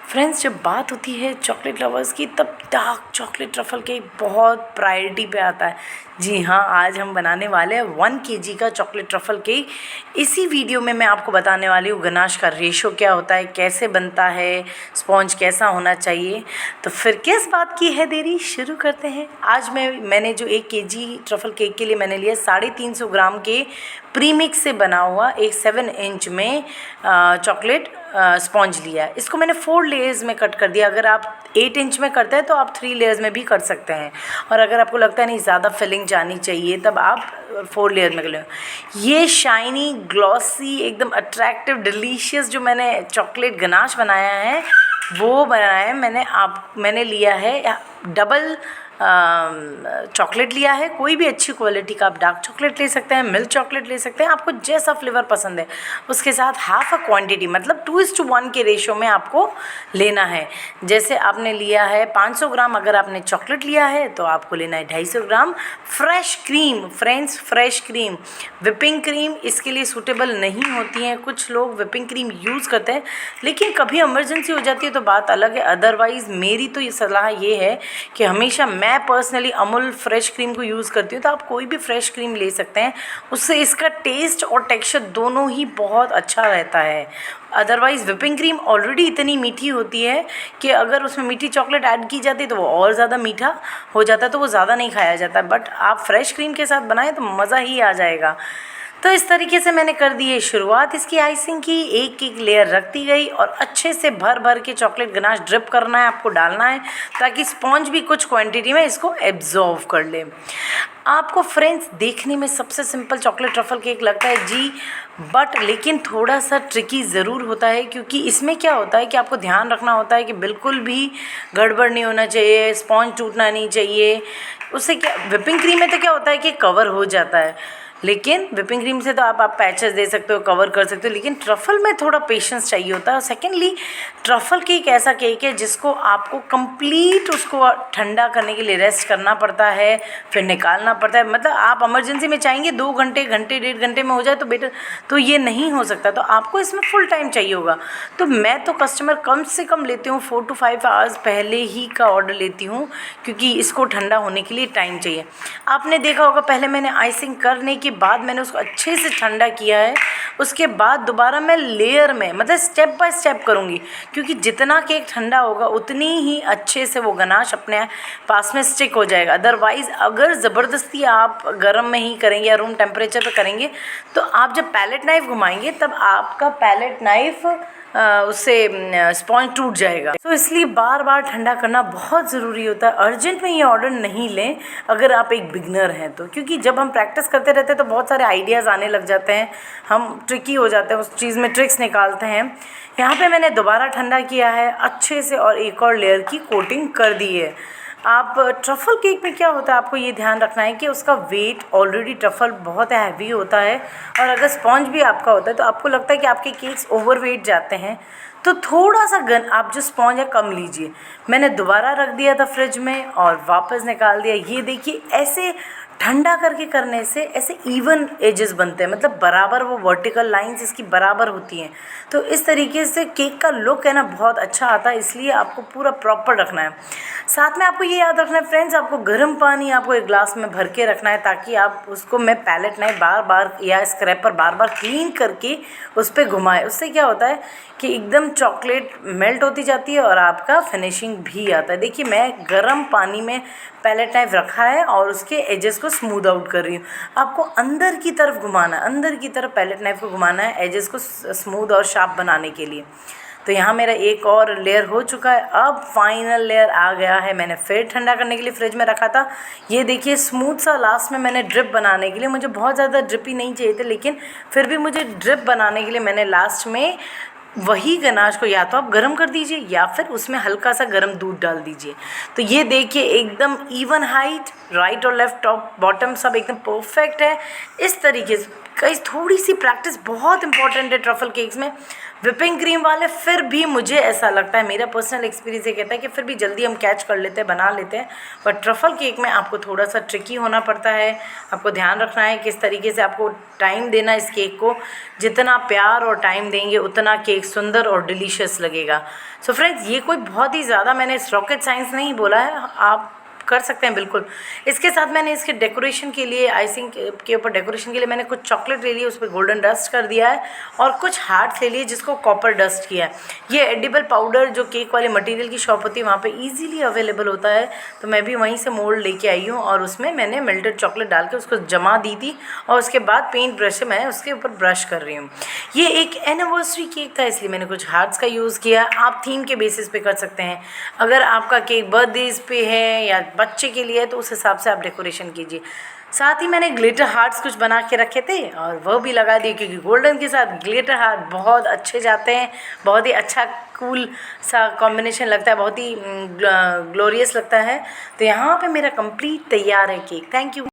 Friends, जब बात होती है चॉकलेट लवर्स की तब डार्क चॉकलेट ट्रफ़ल केक बहुत प्रायोरिटी पे आता है। जी हाँ, आज हम बनाने वाले हैं 1 केजी का चॉकलेट ट्रफ़ल केक। इसी वीडियो में मैं आपको बताने वाली हूँ गनाश का रेशो क्या होता है, कैसे बनता है, स्पॉन्ज कैसा होना चाहिए। तो फिर किस बात की है देरी, शुरू करते हैं। आज मैंने जो 1 केजी ट्रफ़ल केक के लिए मैंने लिया 350 ग्राम के प्रीमिक्स से बना हुआ एक 7 इंच में चॉकलेट स्पॉन्ज लिया है। इसको मैंने 4 लेयर्स में कट कर दिया। अगर आप 8 इंच में करते हैं तो आप 3 लेयर्स में भी कर सकते हैं, और अगर आपको लगता है नहीं ज़्यादा फिलिंग जानी चाहिए तब आप 4 लेयर में कर लें। ये शाइनी ग्लॉसी एकदम अट्रैक्टिव डिलीशियस जो मैंने चॉकलेट गनाश बनाया है वो बनाया है मैंने लिया है डबल चॉकलेट लिया है। कोई भी अच्छी क्वालिटी का आप डार्क चॉकलेट ले सकते हैं, मिल्क चॉकलेट ले सकते हैं, आपको जैसा फ्लेवर पसंद है उसके साथ हाफ क्वांटिटी मतलब 2:1 के रेशो में आपको लेना है। जैसे आपने लिया है 500 ग्राम, अगर आपने चॉकलेट लिया है तो आपको लेना है 250 gram fresh cream. Friends, fresh cream, whipping cream इसके लिए सूटेबल नहीं होती हैं। कुछ लोग विपिंग क्रीम यूज़ करते हैं, लेकिन कभी इमरजेंसी हो जाती है तो बात अलग है। अदरवाइज़ मेरी तो ये सलाह ये है कि हमेशा मैं पर्सनली अमूल फ्रेश क्रीम को यूज़ करती हूँ। तो आप कोई भी फ्रेश क्रीम ले सकते हैं, उससे इसका टेस्ट और टेक्सचर दोनों ही बहुत अच्छा रहता है। अदरवाइज़ विपिंग क्रीम ऑलरेडी इतनी मीठी होती है कि अगर उसमें मीठी चॉकलेट ऐड की जाती है तो वो और ज़्यादा मीठा हो जाता है, तो वो ज़्यादा नहीं खाया जाता। बट आप फ्रेश क्रीम के साथ बनाएं तो मज़ा ही आ जाएगा। तो इस तरीके से मैंने कर दी है शुरुआत इसकी आइसिंग की। एक एक लेयर रख दी गई और अच्छे से भर भर के चॉकलेट गनाश ड्रिप करना है, आपको डालना है ताकि स्पॉन्ज भी कुछ क्वांटिटी में इसको एब्जॉर्व कर ले। आपको फ्रेंड्स देखने में सबसे सिंपल चॉकलेट ट्रफ़ल केक लगता है जी, बट लेकिन थोड़ा सा ट्रिकी ज़रूर होता है, क्योंकि इसमें क्या होता है कि आपको ध्यान रखना होता है कि बिल्कुल भी गड़बड़ नहीं होना चाहिए, स्पॉन्ज टूटना नहीं चाहिए। उससे क्या, विपिंग क्रीम में तो क्या होता है कि कवर हो जाता है, लेकिन विपिंग क्रीम से तो आप पैचेस दे सकते हो, कवर कर सकते हो, लेकिन ट्रफ़ल में थोड़ा पेशेंस चाहिए होता है। और सेकेंडली, ट्रफ़ल केक ऐसा केक है जिसको आपको कंप्लीट उसको ठंडा करने के लिए रेस्ट करना पड़ता है, फिर निकालना पड़ता है। मतलब आप इमरजेंसी में चाहेंगे 2 घंटे, 1.5 घंटे में हो जाए तो बेटर, तो ये नहीं हो सकता। तो आपको इसमें फुल टाइम चाहिए होगा। तो मैं तो कस्टमर कम से कम लेती हूँ 4 to 5 आवर्स पहले ही का ऑर्डर लेती हूँ, क्योंकि इसको ठंडा होने के लिए टाइम चाहिए। आपने देखा होगा पहले मैंने आइसिंग करने के बाद मैंने उसको अच्छे से ठंडा किया है, उसके बाद दोबारा मैं लेयर में मतलब स्टेप बाय स्टेप करूँगी, क्योंकि जितना केक ठंडा होगा उतनी ही अच्छे से वो गनाश अपने पास में स्टिक हो जाएगा। अदरवाइज़ अगर ज़बरदस्ती आप गर्म में ही करेंगे या रूम टेम्परेचर पे करेंगे तो आप जब पैलेट नाइफ़ घुमाएंगे तब आपका पैलेट नाइफ़ उससे स्पॉन्ज टूट जाएगा। तो इसलिए बार बार ठंडा करना बहुत ज़रूरी होता है। अर्जेंट में ये ऑर्डर नहीं लें अगर आप एक बिगनर हैं तो, क्योंकि जब हम प्रैक्टिस करते रहते हैं तो बहुत सारे आइडियाज़ आने लग जाते हैं, हम ट्रिकी हो जाते हैं, उस चीज़ में ट्रिक्स निकालते हैं। यहाँ पे मैंने दोबारा ठंडा किया है अच्छे से और एक और लेयर की कोटिंग कर दी है। आप ट्रफ़ल केक में क्या होता है, आपको ये ध्यान रखना है कि उसका वेट ऑलरेडी ट्रफ़ल बहुत हैवी होता है, और अगर स्पॉन्ज भी आपका होता है तो आपको लगता है कि आपके केक्स ओवरवेट जाते हैं, तो थोड़ा सा आप जो स्पॉन्ज है कम लीजिए। मैंने दोबारा रख दिया था फ्रिज में और वापस निकाल दिया। ये देखिए, ऐसे ठंडा करके करने से ऐसे इवन एजेस बनते हैं, मतलब बराबर वो वर्टिकल लाइंस इसकी बराबर होती हैं। तो इस तरीके से केक का लुक है ना बहुत अच्छा आता है, इसलिए आपको पूरा प्रॉपर रखना है। साथ में आपको ये याद रखना है फ्रेंड्स, आपको गर्म पानी आपको एक ग्लास में भर के रखना है, ताकि आप उसको मैं पैलेट नाइफ बार बार या स्क्रैपर बार बार क्लीन करके उस पर घुमाए। उससे क्या होता है कि एकदम चॉकलेट मेल्ट होती जाती है और आपका फिनिशिंग भी आता है। देखिए, मैं गर्म पानी में पैलेट नाइफ रखा है और उसके एजेस को स्मूद आउट कर रही हूँ। आपको अंदर की तरफ घुमाना है, अंदर की तरफ पैलेट नाइफ को घुमाना है एजेस को स्मूद और शार्प बनाने के लिए। तो यहाँ मेरा एक और लेयर हो चुका है, अब फाइनल लेयर आ गया है। मैंने फिर ठंडा करने के लिए फ्रिज में रखा था। ये देखिए स्मूथ सा लास्ट में मैंने ड्रिप बनाने के लिए, मुझे बहुत ज़्यादा ड्रिपी नहीं चाहिए थे, लेकिन फिर भी मुझे ड्रिप बनाने के लिए मैंने लास्ट में वही गनाश को या तो आप गर्म कर दीजिए या फिर उसमें हल्का सा गर्म दूध डाल दीजिए। तो ये देखिए एकदम इवन हाइट, राइट और लेफ़्ट, टॉप बॉटम सब एकदम परफेक्ट है। इस तरीके से कई थोड़ी सी प्रैक्टिस बहुत इंपॉर्टेंट है ट्रफ़ल केक्स में। विपिंग क्रीम वाले फिर भी मुझे ऐसा लगता है, मेरा पर्सनल एक्सपीरियंस ये कहता है कि फिर भी जल्दी हम कैच कर लेते हैं, बना लेते हैं। बट ट्रफल केक में आपको थोड़ा सा ट्रिकी होना पड़ता है, आपको ध्यान रखना है किस तरीके से आपको टाइम देना इस केक को। जितना प्यार और टाइम देंगे उतना केक सुंदर और डिलीशियस लगेगा। सो फ्रेंड्स, ये कोई बहुत ही ज़्यादा मैंने रॉकेट साइंस नहीं बोला है, आप कर सकते हैं बिल्कुल। इसके साथ मैंने इसके डेकोरेशन के लिए, आइसिंग के ऊपर डेकोरेशन के लिए मैंने कुछ चॉकलेट ले ली, उस पर गोल्डन डस्ट कर दिया है, और कुछ हार्ट्स ले लिए जिसको कॉपर डस्ट किया है। ये एडिबल पाउडर जो केक वाले मटेरियल की शॉप होती है वहाँ पे इजीली अवेलेबल होता है, तो मैं भी वहीं से मोल्ड लेके आई हूँ और उसमें मैंने मेल्टेड चॉकलेट डाल के उसको जमा दी थी, और उसके बाद पेंट ब्रश से मैं उसके ऊपर ब्रश कर रही हूँ। ये एक एनिवर्सरी केक था इसलिए मैंने कुछ हार्ट्स का यूज़ किया। आप थीम के बेसिस पे कर सकते हैं। अगर आपका केक बर्थडेज पे है या बच्चे के लिए है तो उस हिसाब से आप डेकोरेशन कीजिए। साथ ही मैंने ग्लिटर हार्ट्स कुछ बना के रखे थे और वह भी लगा दिए, क्योंकि गोल्डन के साथ ग्लिटर हार्ट बहुत अच्छे जाते हैं, बहुत ही अच्छा कूल सा कॉम्बिनेशन लगता है, बहुत ही ग्लोरियस लगता है। तो यहाँ पे मेरा कंप्लीट तैयार है केक। Thank you.